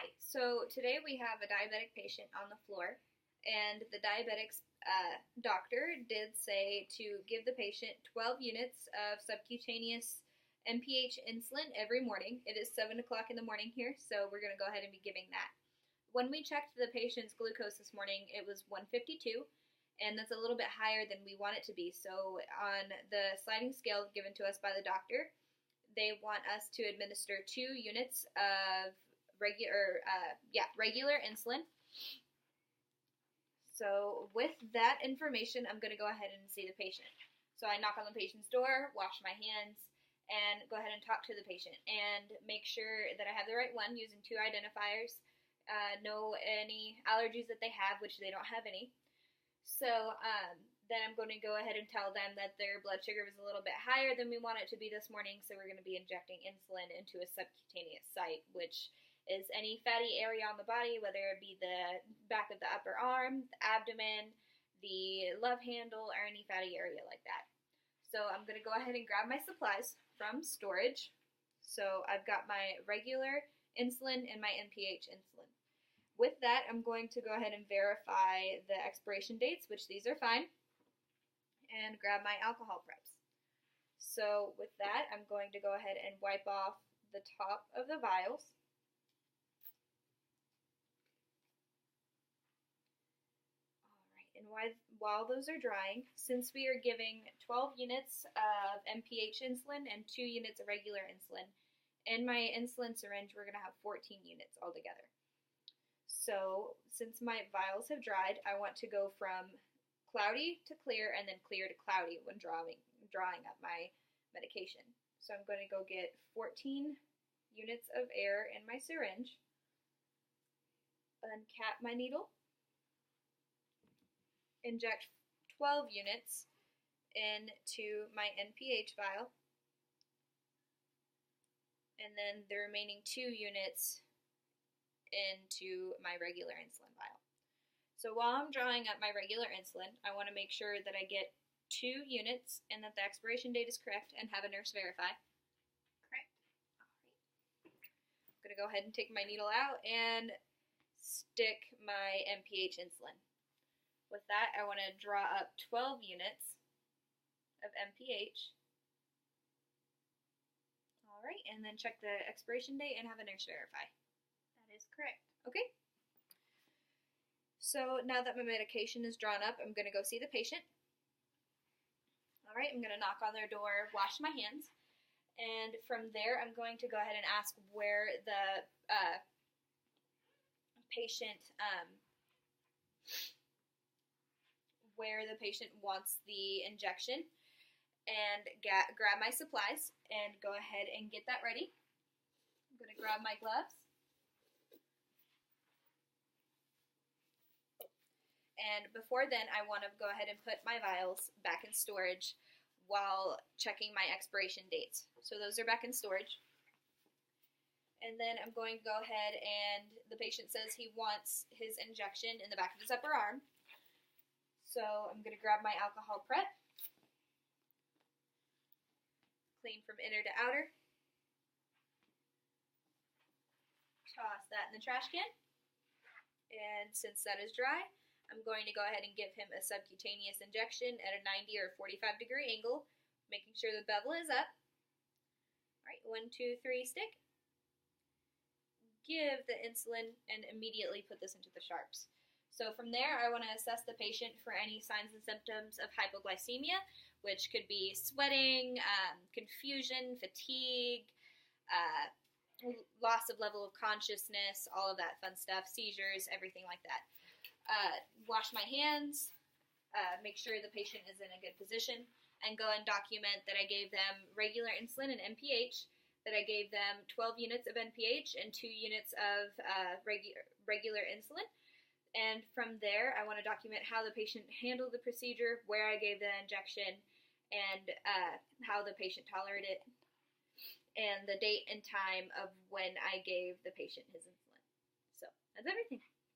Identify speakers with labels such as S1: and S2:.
S1: Hi, so today we have a diabetic patient on the floor, and the diabetics doctor did say to give the patient 12 units of subcutaneous NPH insulin every morning. It is 7 o'clock in the morning here, so we're going to go ahead and be giving that. When we checked the patient's glucose this morning, it was 152, and that's a little bit higher than we want it to be. So on the sliding scale given to us by the doctor, they want us to administer 2 units of regular insulin. So with that information, I'm going to go ahead and see the patient. So I knock on the patient's door, wash my hands, and go ahead and talk to the patient and make sure that I have the right one using 2 identifiers, know any allergies that they have, which they don't have any. So then I'm going to go ahead and tell them that their blood sugar was a little bit higher than we want it to be this morning, so we're going to be injecting insulin into a subcutaneous site, which is any fatty area on the body, whether it be the back of the upper arm, the abdomen, the love handle, or any fatty area like that. So I'm going to go ahead and grab my supplies from storage. So I've got my regular insulin and my NPH insulin. With that, I'm going to go ahead and verify the expiration dates, which these are fine, and grab my alcohol preps. So with that, I'm going to go ahead and wipe off the top of the vials. And while those are drying, since we are giving 12 units of NPH insulin and 2 units of regular insulin, in my insulin syringe, we're going to have 14 units altogether. So since my vials have dried, I want to go from cloudy to clear and then clear to cloudy when drawing up my medication. So I'm going to go get 14 units of air in my syringe, uncap my needle, inject 12 units into my NPH vial, and then the remaining 2 units into my regular insulin vial. So while I'm drawing up my regular insulin, I want to make sure that I get 2 units and that the expiration date is correct and have a nurse verify. Correct. All right. I'm going to go ahead and take my needle out and stick my NPH insulin. With that, I want to draw up 12 units of NPH. All right, and then check the expiration date and have a nurse verify.
S2: That is correct.
S1: Okay. So now that my medication is drawn up, I'm going to go see the patient. All right, I'm going to knock on their door, wash my hands, and from there, I'm going to go ahead and ask where the patient wants the injection, and grab my supplies and go ahead and get that ready. I'm going to grab my gloves. And before then, I want to go ahead and put my vials back in storage while checking my expiration dates. So those are back in storage. And then I'm going to go ahead and the patient says he wants his injection in the back of his upper arm. So I'm going to grab my alcohol prep, clean from inner to outer, toss that in the trash can, and since that is dry, I'm going to go ahead and give him a subcutaneous injection at a 90 or 45-degree angle, making sure the bevel is up. All right, 1, 2, 3, stick. Give the insulin and immediately put this into the sharps. So from there, I want to assess the patient for any signs and symptoms of hypoglycemia, which could be sweating, confusion, fatigue, loss of level of consciousness, all of that fun stuff, seizures, everything like that. Wash my hands, make sure the patient is in a good position, and go and document that I gave them regular insulin and NPH, that I gave them 12 units of NPH and 2 units of regular insulin. And from there, I want to document how the patient handled the procedure, where I gave the injection, and how the patient tolerated it, and the date and time of when I gave the patient his insulin. So that's everything.